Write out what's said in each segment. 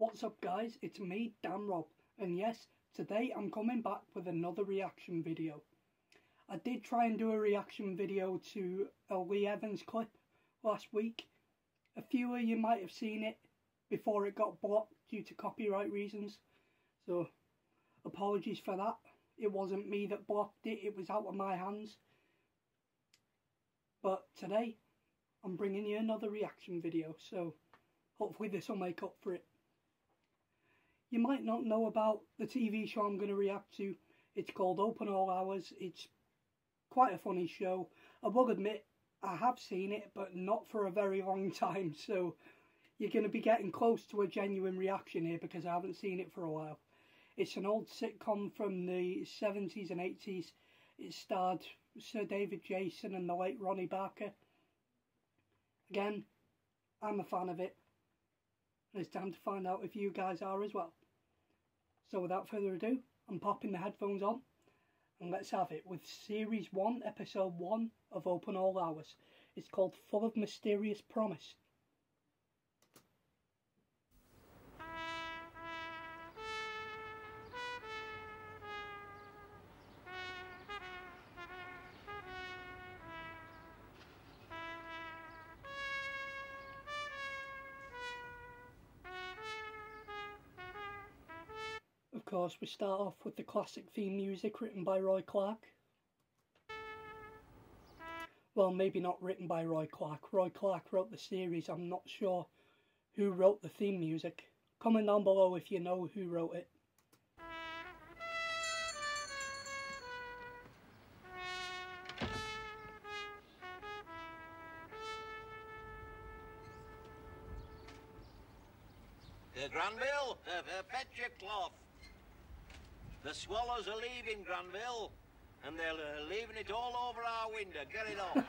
What's up guys, it's me, Dan Rob, and yes, today I'm coming back with another reaction video. I did try and do a reaction video to a Lee Evans clip last week. A few of you might have seen it before it got blocked due to copyright reasons, so apologies for that. It wasn't me that blocked it, it was out of my hands. But today, I'm bringing you another reaction video, so hopefully this will make up for it. You might not know about the TV show I'm going to react to. It's called Open All Hours. It's quite a funny show. I will admit, I have seen it, but not for a very long time, so you're going to be getting close to a genuine reaction here because I haven't seen it for a while. It's an old sitcom from the 70s and 80s. It starred Sir David Jason and the late Ronnie Barker. Again, I'm a fan of it. And it's time to find out if you guys are as well. So without further ado, I'm popping the headphones on and let's have it with Series 1, Episode 1 of Open All Hours. It's called Full of Mysterious Promise. Of course, we start off with the classic theme music written by Clarke. Well, maybe not written by Clarke. Clarke wrote the series. I'm not sure who wrote the theme music. Comment down below if you know who wrote it. Granville, fetch your cloth. The swallows are leaving Granville, and they're leaving it all over our window. Get it off.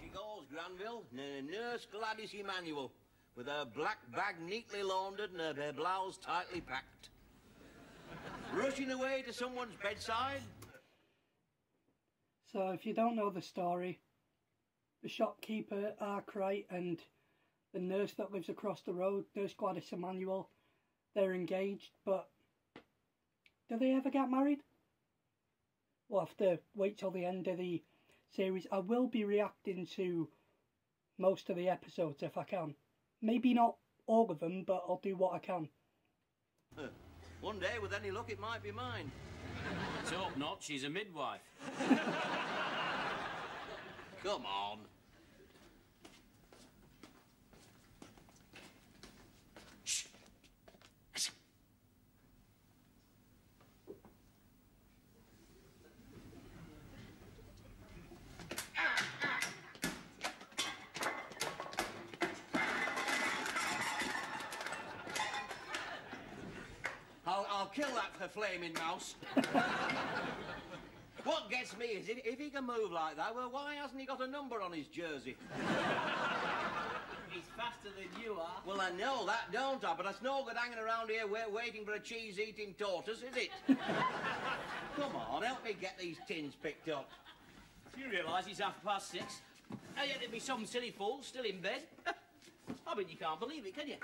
She goes, Granville, Nurse Gladys Emanuel, with her black bag neatly laundered and her blouse tightly packed. Rushing away to someone's bedside. So if you don't know the story, the shopkeeper, Clarke, and the nurse that lives across the road, Nurse Gladys Emanuel, they're engaged, but do they ever get married? We'll have to wait till the end of the series. I will be reacting to most of the episodes if I can. Maybe not all of them, but I'll do what I can. One day, with any luck, it might be mine. Let's hope not. She's a midwife. Come on. Shh. I'll kill that for flaming mouse. What gets me is if he can move like that, well, why hasn't he got a number on his jersey? He's faster than you are. Well, I know that, don't I? But that's no good hanging around here waiting for a cheese-eating tortoise, is it? Come on, help me get these tins picked up. Do you realise it's 6:30? And yet there'd be some silly fools still in bed. I mean, you can't believe it, can you?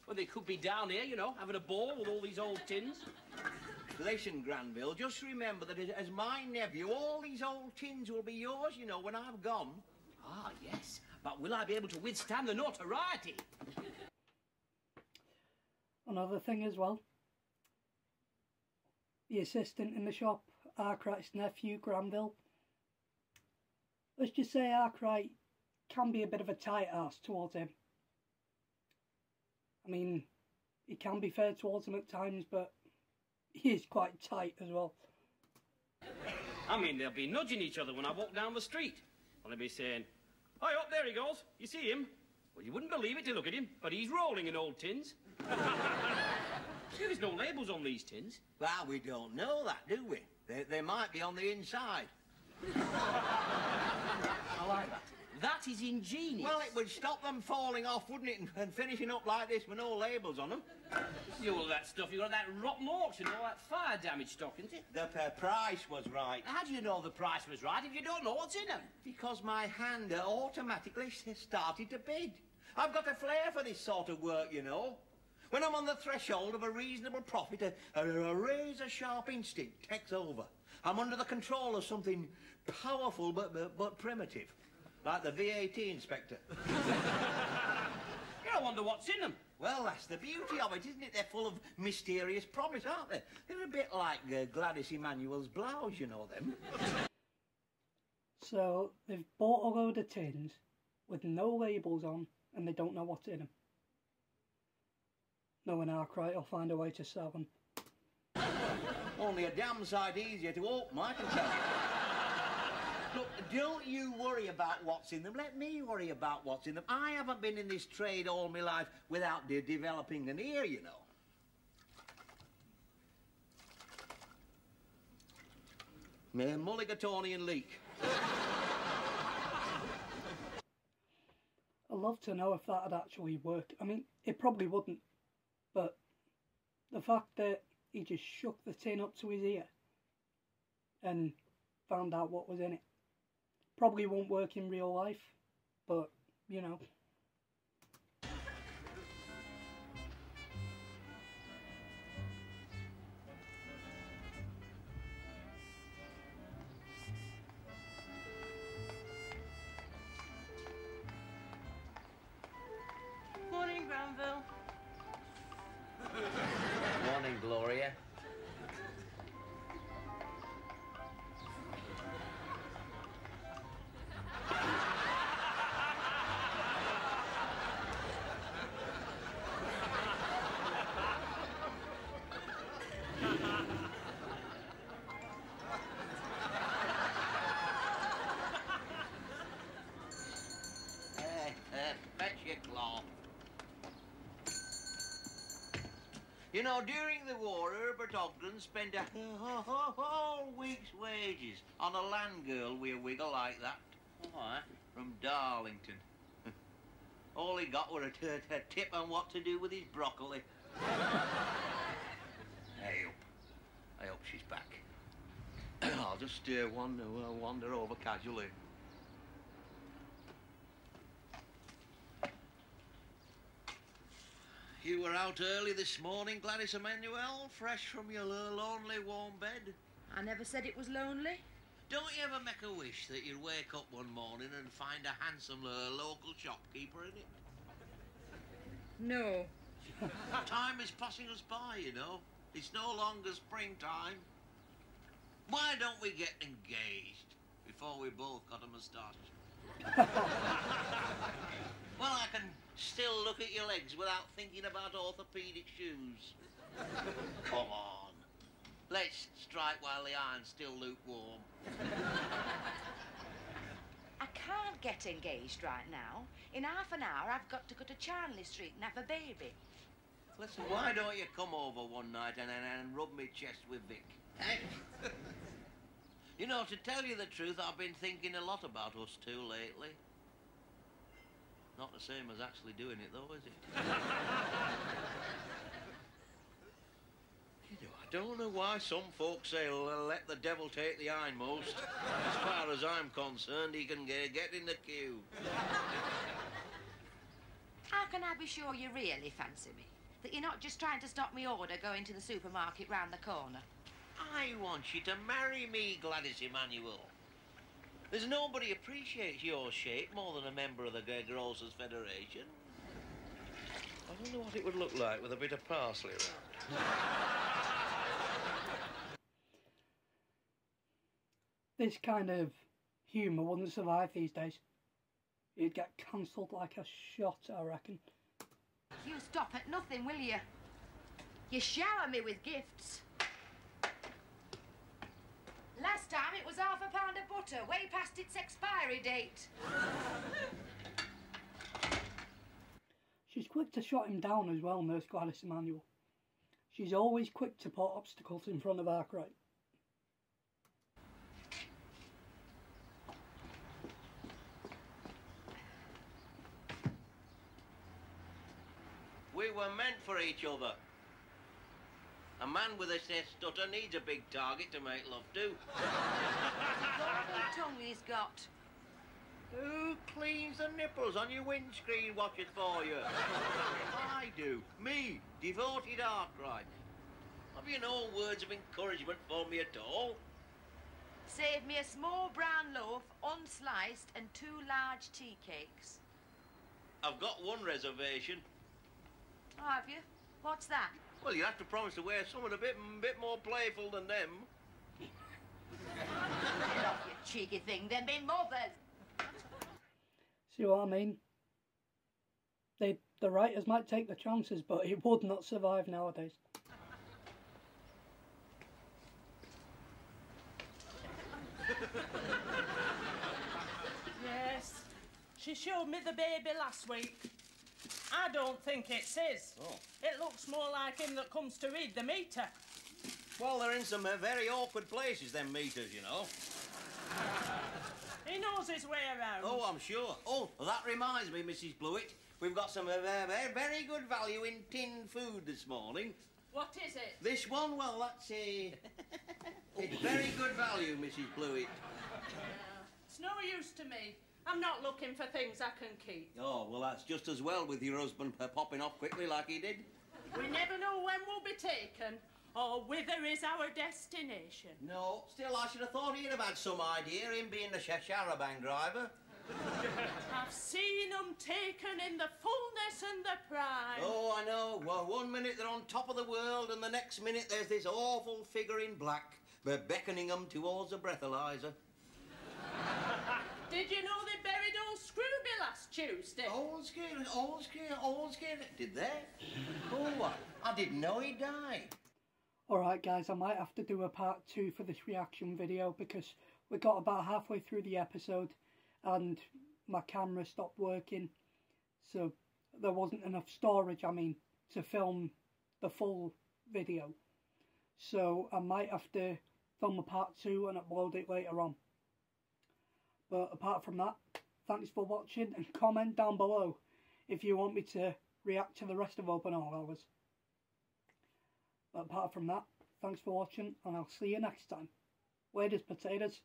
Well, they could be down here, you know, having a ball with all these old tins. Listen, Granville, just remember that as my nephew, all these old tins will be yours, you know, when I've gone. Ah, yes. But will I be able to withstand the notoriety? Another thing as well. The assistant in the shop, Clarke's nephew, Granville. Let's just say Clarke can be a bit of a tight ass towards him. I mean, he can be fair towards him at times, but he is quite tight as well. I mean, they'll be nudging each other when I walk down the street. And they'll be saying, "Hi up, there he goes. You see him? Well, you wouldn't believe it to look at him, but he's rolling in old tins. See, there's no labels on these tins. Well, we don't know that, do we? They might be on the inside. I like that. That is ingenious. Well, it would stop them falling off, wouldn't it, and finishing up like this with no labels on them. You all that stuff, you got that rotten auction, all that fire damage stock, isn't it? The price was right. How do you know the price was right if you don't know what's in them? Because my hand automatically started to bid. I've got a flair for this sort of work, you know. When I'm on the threshold of a reasonable profit, a razor-sharp instinct takes over. I'm under the control of something powerful but primitive, like the VAT inspector. You don't wonder what's in them. Well, that's the beauty of it, isn't it? They're full of mysterious promise, aren't they? They're a bit like Gladys Emanuel's blouse, you know them. So they've bought a load of tins with no labels on, and they don't know what's in them. Knowing Arkwright, I'll find a way to sell them. Only a damn sight easier to open, I can tell you. Look, don't you worry about what's in them. Let me worry about what's in them. I haven't been in this trade all my life without developing an ear, you know. Mulligatawnian leak. I'd love to know if that'd actually work. I mean, it probably wouldn't. But the fact that he just shook the tin up to his ear and found out what was in it probably won't work in real life, but, you know. Morning, Granville. Morning, Gloria. Fetch your cloth. You know, during the war, Herbert Ogden spent a whole week's wages on a land girl with a wiggle like that. What? From Darlington. All he got were a tip on what to do with his broccoli. I hope she's back. I'll just wander over casually. You were out early this morning, Gladys Emanuel, fresh from your lonely warm bed. I never said it was lonely. Don't you ever make a wish that you'd wake up one morning and find a handsome local shopkeeper in it? No. Time is passing us by, you know. It's no longer springtime. Why don't we get engaged before we both got a moustache? Well, I can still look at your legs without thinking about orthopedic shoes. Come on. Let's strike while the iron's still lukewarm. I can't get engaged right now. In half an hour, I've got to go to Charnley Street and have a baby. Listen, why don't you come over one night and rub me chest with Vic? Eh? You know, to tell you the truth, I've been thinking a lot about us two lately. Not the same as actually doing it, though, is it? You know, I don't know why some folks say, let the devil take the hindmost. As far as I'm concerned, he can get in the queue. How can I be sure you really fancy me? That you're not just trying to stop me order going to the supermarket round the corner? I want you to marry me, Gladys Emanuel. There's nobody appreciates your shape more than a member of the Grocers Federation. I wonder what it would look like with a bit of parsley around. This kind of humour wouldn't survive these days. It'd get cancelled like a shot, I reckon. You stop at nothing, will you? You shower me with gifts. Last time it was £0.5 of butter, way past its expiry date. quick to shut him down as well, Nurse Gladys Emanuel. She's always quick to put obstacles in front of Arkwright. We were meant for each other. A man with a stutter needs a big target to make love to. What tongue he's got? Who cleans the nipples on your windscreen watchers for you? I do. Me, devoted Arkwright. Have you no words of encouragement for me at all? Save me a small brown loaf, unsliced, and 2 large tea cakes. I've got one reservation. Oh, have you? What's that? Well, you have to promise to wear someone a bit more playful than them. Get off, you cheeky thing, they're me mothers. See what I mean? The writers might take the chances, but it would not survive nowadays. Yes, she showed me the baby last week. I don't think it's his. Oh. It looks more like him that comes to read the meter. Well, they're in some very awkward places, them meters, you know. He knows his way around. Oh, I'm sure. Oh, well, that reminds me, Mrs. Blewett. We've got some very good value in tinned food this morning. What is it? This one, well, that's it's very good value, Mrs. Blewett. It's no use to me. I'm not looking for things I can keep. Oh, well, that's just as well with your husband popping off quickly like he did. We never know when we'll be taken or whither is our destination. No, still, I should have thought he'd have had some idea, him being the charabanc driver. I've seen 'em taken in the fullness and the prime. Oh, I know. Well, one minute they're on top of the world and the next minute there's this awful figure in black beckoning them towards a breathalyzer. Did you know they buried old Scrooby last Tuesday? Old scared. Did they? Oh, I didn't know he died. Alright guys, I might have to do a part 2 for this reaction video because we got about halfway through the episode and my camera stopped working, so there wasn't enough storage, to film the full video. So I might have to film a part 2 and upload it later on. But apart from that, thanks for watching and comment down below if you want me to react to the rest of Open All Hours. But apart from that, thanks for watching and I'll see you next time. Laters, potatoes.